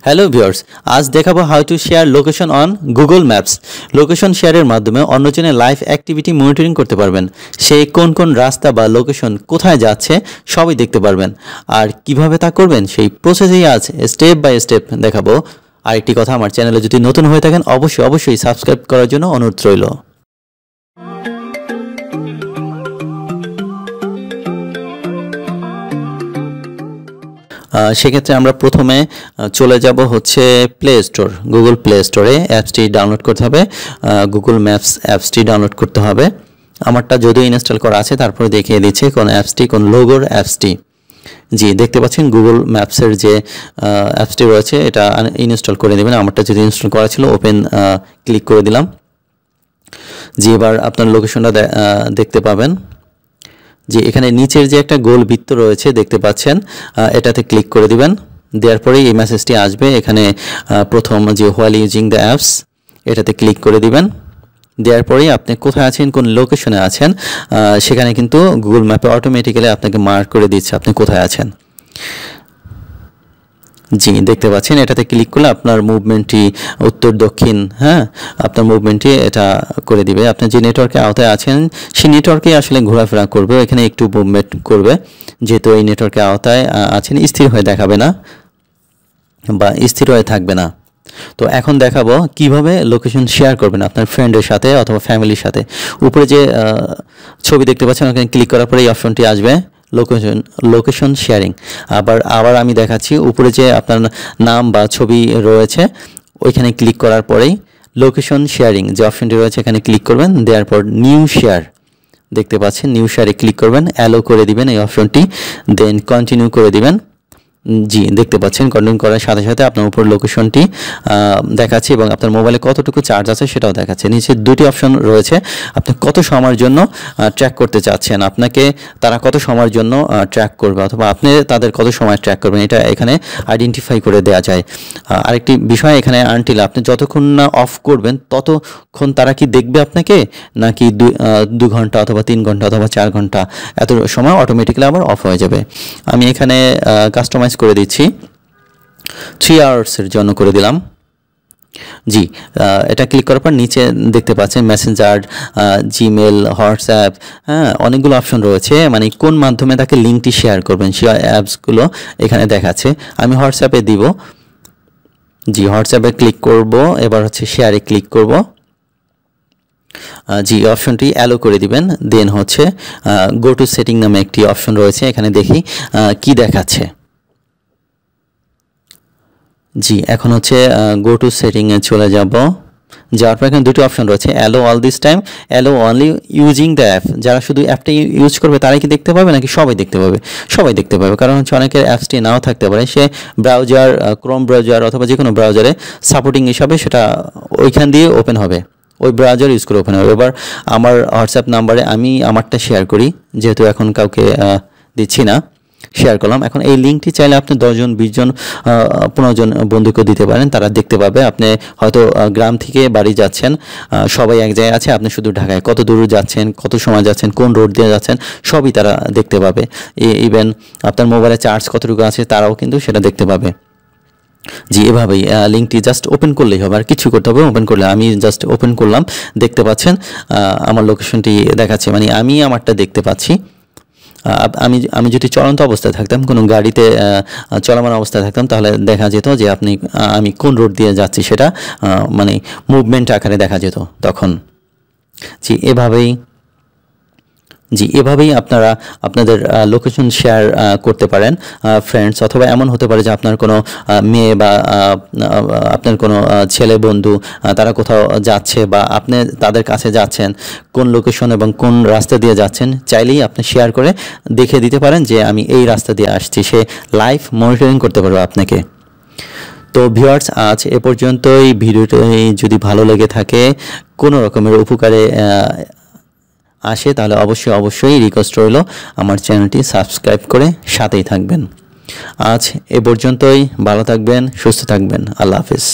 Hello viewers, আজ দেখাবো how to share location on Google maps. Location শেয়ারের মাধ্যমে অন্যজনের লাইভ অ্যাক্টিভিটি মনিটরিং করতে পারবেন। সে কোন কোন রাস্তা বা লোকেশন কোথায় যাচ্ছে সবই দেখতে পারবেন। আর কিভাবে তা করবেন সেই প্রসেসেই আজ স্টেপ বাই স্টেপ দেখাবো। আরেকটি কথা, আমার চ্যানেলে যদি নতুন হয়ে থাকেন অবশ্যই সাবস্ক্রাইব করার জন্য অনুরোধ রইল। সেক্ষেত্রে আমরা প্রথমে চলে যাব হচ্ছে প্লে স্টোর, গুগল প্লে স্টোরে অ্যাপসটি ডাউনলোড করতে হবে। গুগল ম্যাপস অ্যাপসটি ডাউনলোড করতে হবে। আমারটা যদিও ইনস্টল করা আছে, তারপরে দেখিয়ে দিচ্ছে কোন অ্যাপসটি, কোন লোগোর অ্যাপসটি। জি, দেখতে পাচ্ছেন গুগল ম্যাপসের যে অ্যাপসটি রয়েছে এটা ইনস্টল করে দেবেন। আমারটা যদি ইনস্টল করা ছিল, ওপেন ক্লিক করে দিলাম। জি, এবার আপনার লোকেশনটা দেখতে পাবেন। যে এখানে নিচের যে একটা গোল বৃত্ত রয়েছে দেখতে পাচ্ছেন, এটাতে ক্লিক করে দিবেন। দেওয়ার পরেই এই মেসেজটি আসবে। এখানে প্রথম যে হোয়াইল ইউজিং দ্য অ্যাপস, এটাতে ক্লিক করে দিবেন। দেওয়ার পরেই আপনি কোথায় আছেন, কোন লোকেশনে আছেন, সেখানে কিন্তু গুগল ম্যাপে অটোমেটিক্যালি আপনাকে মার্ক করে দিচ্ছে আপনি কোথায় আছেন। জি, দেখতে পাচ্ছেন এটাতে ক্লিক করলে আপনার মুভমেন্টটি উত্তর দক্ষিণ, আপনার মুভমেন্টটি এটা করে দিবে। আপনি যে নেটওয়ার্কে আওতায় আছেন সেই নেটওয়ার্কে আসলে ঘোরাফেরা করবে, এখানে একটু মুভমেন্ট করবে। যেহেতু এই নেটওয়ার্কে আওতায় আছেন, স্থির হয়ে দেখাবে না বা স্থির হয়ে থাকবে না। তো এখন দেখাবো কিভাবে লোকেশন শেয়ার করবেন আপনার ফ্রেন্ডের সাথে অথবা ফ্যামিলির সাথে। উপরে যে ছবি দেখতে পাচ্ছেন, ওখানে ক্লিক করার পরে এই অপশনটি আসবে, লোকেশন শেয়ারিং। আবার আমি দেখাচ্ছি, উপরে যে আপনার নাম বা ছবি রয়েছে ওইখানে ক্লিক করার পরেই লোকেশন শেয়ারিং যে অপশনটি রয়েছে এখানে ক্লিক করবেন। দেওয়ার পর নিউ শেয়ার দেখতে পাচ্ছেন, নিউ শেয়ারে ক্লিক করবেন, অ্যালো করে দিবেন এই অপশনটি, দেন কন্টিনিউ করে দিবেন। জি, দেখতে পাচ্ছেন কন্টিনিউ করার সাথে সাথে আপনার উপর লোকেশনটি দেখাচ্ছে এবং আপনার মোবাইলে কতটুকু চার্জ আছে সেটাও দেখাচ্ছে। নিচে দুটি অপশন রয়েছে, আপনি কত সময়ের জন্য ট্র্যাক করতে চাচ্ছেন, আপনাকে তারা কত সময়ের জন্য ট্র্যাক করবে অথবা আপনি তাদের কত সময় ট্র্যাক করবেন, এটা এখানে আইডেন্টিফাই করে দেওয়া যায়। আরেকটি বিষয় এখানে, আনটিল আপনি যতক্ষণ না অফ করবেন ততক্ষণ তারা কি দেখবে আপনাকে, নাকি 2 ঘন্টা অথবা 3 ঘন্টা অথবা 4 ঘন্টা, এত সময় অটোমেটিক্যালি আবার অফ হয়ে যাবে। আমি এখানে কাস্টমাইজ করে দিচ্ছি, 3 আওয়ার্সের জন্য করে দিলাম। জি, এটা ক্লিক করার পর নিচে দেখতে পাচ্ছেন মেসেঞ্জার, জিমেল, হোয়াটসঅ্যাপ, অনেকগুলো অপশন রয়েছে। মানে কোন মাধ্যমে তাকে লিঙ্কটি শেয়ার করবেন সেই অ্যাপসগুলো এখানে দেখাচ্ছে। আমি হোয়াটসঅ্যাপে দিব। জি, হোয়াটসঅ্যাপে ক্লিক করব। এবার হচ্ছে শেয়ারে ক্লিক করব। জি, অপশনটি অ্যালো করে দিবেন। দেন হচ্ছে গো টু সেটিং নামে একটি অপশন রয়েছে, এখানে দেখি কি দেখাচ্ছে। জি, এখন হচ্ছে গো টু সেটিংয়ে চলে যাব। যাওয়ার পর এখানে দুটো অপশন রয়েছে, allow all this time, allow only using the app. যারা শুধু অ্যাপটা ইউজ করবে তারাই কি দেখতে পাবে নাকি সবাই দেখতে পাবে? সবাই দেখতে পাবে, কারণ হচ্ছে অনেকের অ্যাপসটি নাও থাকতে পারে। সে ব্রাউজার, ক্রোম ব্রাউজার অথবা যে কোনো ব্রাউজারে সাপোর্টিং হিসাবে সেটা ওইখান দিয়ে ওপেন হবে, ওই ব্রাউজার ইউজ করে ওপেন হবে। এবার আমার হোয়াটসঅ্যাপ নাম্বারে আমি আমারটা শেয়ার করি, যেহেতু এখন কাউকে দিচ্ছি না, শেয়ার করলাম। এখন এই লিঙ্কটি চাইলে আপনি 10 জন, 20 জন, 15 জন বন্ধুকে দিতে পারেন, তারা দেখতে পাবে। আপনি হয়তো গ্রাম থেকে বাড়ি যাচ্ছেন, সবাই এক জায়গায় আছে, আপনি শুধু ঢাকায়, কত দূর যাচ্ছেন, কত সময় যাচ্ছেন, কোন রোড দিয়ে যাচ্ছেন, সবই তারা দেখতে পাবে। ইভেন আপনার মোবাইলে চার্জ কতটুকু আছে তারাও কিন্তু সেটা দেখতে পাবে। জি, এভাবেই লিঙ্কটি জাস্ট ওপেন করলেই হবে, আর কিছু করতে হবে। ওপেন করলে, আমি জাস্ট ওপেন করলাম, দেখতে পাচ্ছেন আমার লোকেশনটি দেখাচ্ছে, মানে আমি আমারটা দেখতে পাচ্ছি। আমি যদি চলন্ত অবস্থায় থাকতাম, কোনো গাড়িতে চলমান অবস্থায় থাকতাম, তাহলে দেখা যেত যে আমি কোন রোড দিয়ে যাচ্ছি সেটা মানে মুভমেন্ট আকারে দেখা যেত তখন। জি, এভাবেই আপনারা আপনাদের লোকেশন শেয়ার করতে পারেন ফ্রেন্ডস, অথবা এমন হতে পারে যে আপনার কোনো মেয়ে বা আপনার কোনো ছেলে বন্ধু তারা কোথাও যাচ্ছে বা আপনি তাদের কাছে যাচ্ছেন, কোন লোকেশন এবং কোন রাস্তা দিয়ে যাচ্ছেন চাইলেই আপনি শেয়ার করে দেখে দিতে পারেন যে আমি এই রাস্তা দিয়ে আসছি, সে লাইভ মনিটরিং করতে পারবে আপনাকে। তো ভিউয়ার্স, আজ এ পর্যন্তই। ভিডিওটি যদি ভালো লেগে থাকে, কোনো রকমের উপকারে আসে, তাহলে অবশ্যই রিকোয়েস্ট রইল আমার চ্যানেলটি সাবস্ক্রাইব করে সাথেই থাকবেন। আজ এ পর্যন্তই। ভালো থাকবেন, সুস্থ থাকবেন। আল্লাহ হাফেজ।